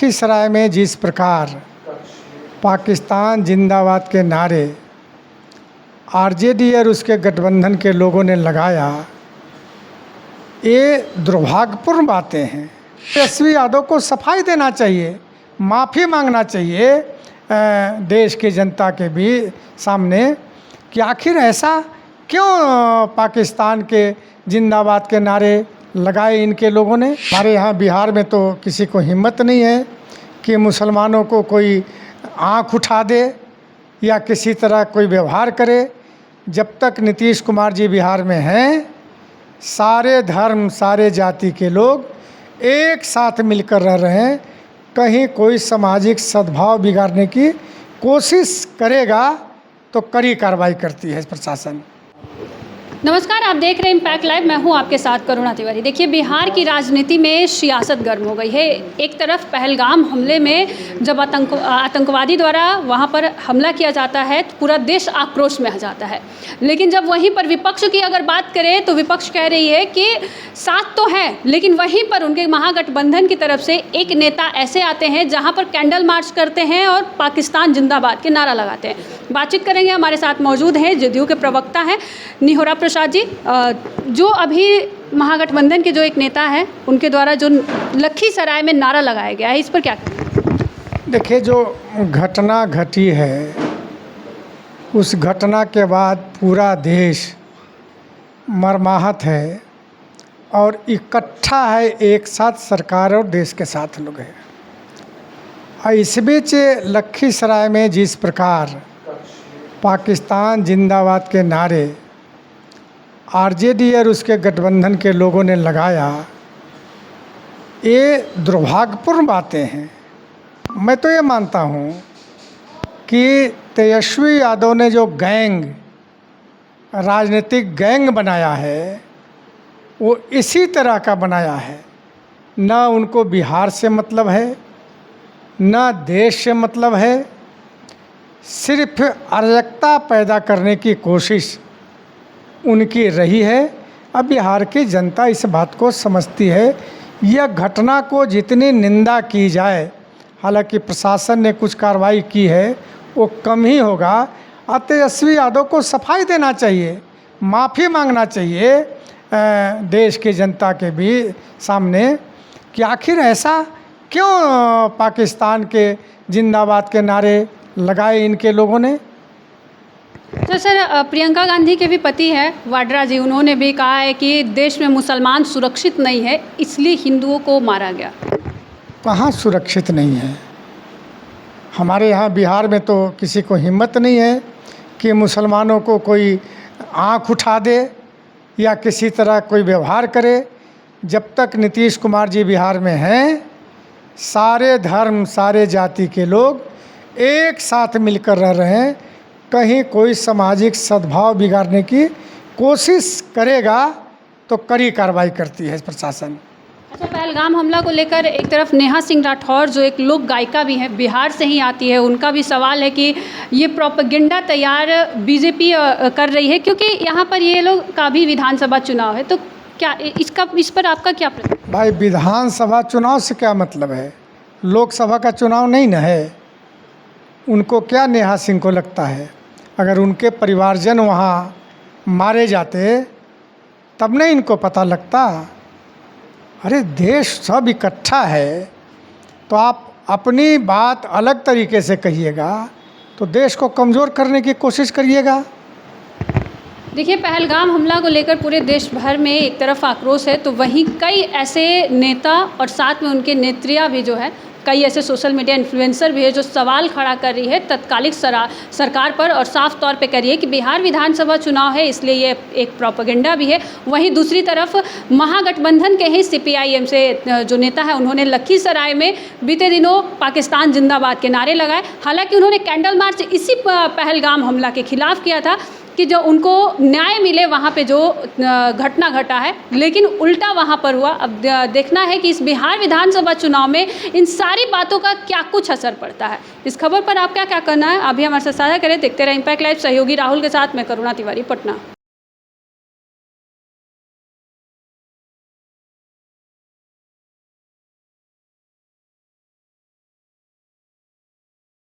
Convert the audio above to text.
लखीसराय में जिस प्रकार पाकिस्तान जिंदाबाद के नारे आरजेडी और उसके गठबंधन के लोगों ने लगाया, ये दुर्भाग्यपूर्ण बातें हैं। तेजस्वी यादव को सफाई देना चाहिए, माफ़ी मांगना चाहिए देश की जनता के भी सामने कि आखिर ऐसा क्यों पाकिस्तान के जिंदाबाद के नारे लगाए इनके लोगों ने। हमारे यहाँ बिहार में तो किसी को हिम्मत नहीं है कि मुसलमानों को कोई आँख उठा दे या किसी तरह कोई व्यवहार करे। जब तक नीतीश कुमार जी बिहार में हैं, सारे धर्म सारे जाति के लोग एक साथ मिलकर रह रहे हैं। कहीं कोई सामाजिक सद्भाव बिगाड़ने की कोशिश करेगा तो कड़ी कार्रवाई करती है प्रशासन। नमस्कार, आप देख रहे हैं इम्पैक्ट लाइव। मैं हूं आपके साथ करुणा तिवारी। देखिए, बिहार की राजनीति में सियासत गर्म हो गई है। एक तरफ पहलगाम हमले में जब आतंकवादी द्वारा वहां पर हमला किया जाता है तो पूरा देश आक्रोश में आ जाता है, लेकिन जब वहीं पर विपक्ष की अगर बात करें तो विपक्ष कह रही है कि साथ तो है, लेकिन वहीं पर उनके महागठबंधन की तरफ से एक नेता ऐसे आते हैं जहाँ पर कैंडल मार्च करते हैं और पाकिस्तान जिंदाबाद के नारा लगाते हैं। बातचीत करेंगे, हमारे साथ मौजूद हैं जदयू के प्रवक्ता हैं निहोरा प्रसाद जी, जो अभी महागठबंधन के जो एक नेता है उनके द्वारा जो लखीसराय में नारा लगाया गया है, इस पर क्या कहें? देखिए, जो घटना घटी है उस घटना के बाद पूरा देश मर्माहत है और इकट्ठा है, एक साथ सरकार और देश के साथ लोग हैं। और इस बीच लखीसराय में जिस प्रकार पाकिस्तान जिंदाबाद के नारे आरजेडी और उसके गठबंधन के लोगों ने लगाया, ये दुर्भाग्यपूर्ण बातें हैं। मैं तो ये मानता हूँ कि तेजस्वी यादव ने जो गैंग राजनीतिक गैंग बनाया है वो इसी तरह का बनाया है। न उनको बिहार से मतलब है, न देश से मतलब है, सिर्फ अराजकता पैदा करने की कोशिश उनकी रही है। अब बिहार की जनता इस बात को समझती है। यह घटना को जितनी निंदा की जाए, हालांकि प्रशासन ने कुछ कार्रवाई की है, वो कम ही होगा। और तेजस्वी यादव को सफाई देना चाहिए, माफ़ी मांगना चाहिए देश की जनता के भी सामने कि आखिर ऐसा क्यों पाकिस्तान के जिंदाबाद के नारे लगाए इनके लोगों ने। तो सर, प्रियंका गांधी के भी पति हैं वाड्रा जी, उन्होंने भी कहा है कि देश में मुसलमान सुरक्षित नहीं है, इसलिए हिंदुओं को मारा गया। कहाँ सुरक्षित नहीं है? हमारे यहाँ बिहार में तो किसी को हिम्मत नहीं है कि मुसलमानों को कोई आँख उठा दे या किसी तरह कोई व्यवहार करे। जब तक नीतीश कुमार जी बिहार में हैं, सारे धर्म सारे जाति के लोग एक साथ मिलकर रह रहे हैं। कहीं कोई सामाजिक सद्भाव बिगाड़ने की कोशिश करेगा तो कड़ी कार्रवाई करती है प्रशासन। अच्छा, पहलगाम हमला को लेकर एक तरफ नेहा सिंह राठौर जो एक लोक गायिका भी है, बिहार से ही आती है, उनका भी सवाल है कि ये प्रोपेगेंडा तैयार बीजेपी कर रही है, क्योंकि यहाँ पर ये लोग का भी विधानसभा चुनाव है। तो क्या इस पर आपका क्या प्रतिक्रिया? भाई, विधानसभा चुनाव से क्या मतलब है? लोकसभा का चुनाव नहीं न है। उनको क्या नेहा सिंह को लगता है अगर उनके परिवारजन वहाँ मारे जाते तब नहीं इनको पता लगता? अरे, देश सब इकट्ठा है, तो आप अपनी बात अलग तरीके से कहिएगा तो देश को कमज़ोर करने की कोशिश करिएगा। देखिए, पहलगाम हमला को लेकर पूरे देश भर में एक तरफ आक्रोश है, तो वहीं कई ऐसे नेता और साथ में उनके नेत्रियाँ भी जो है, कई ऐसे सोशल मीडिया इन्फ्लुएंसर भी है जो सवाल खड़ा कर रही है तत्कालिक सरकार पर, और साफ तौर पे कर रही है कि बिहार विधानसभा चुनाव है इसलिए ये एक प्रोपेगेंडा भी है। वहीं दूसरी तरफ महागठबंधन के ही सीपीआईएम से जो नेता है, उन्होंने लखीसराय में बीते दिनों पाकिस्तान जिंदाबाद के नारे लगाए। हालांकि उन्होंने कैंडल मार्च इसी पहलगाम हमला के खिलाफ किया था कि जो उनको न्याय मिले वहाँ पे जो घटना घटा है, लेकिन उल्टा वहाँ पर हुआ। अब देखना है कि इस बिहार विधानसभा चुनाव में इन सारी बातों का क्या कुछ असर पड़ता है। इस खबर पर आपका क्या कहना है, अभी हमारे साथ साझा करें। देखते रहे इम्पैक्ट लाइव। सहयोगी राहुल के साथ मैं करुणा तिवारी, पटना।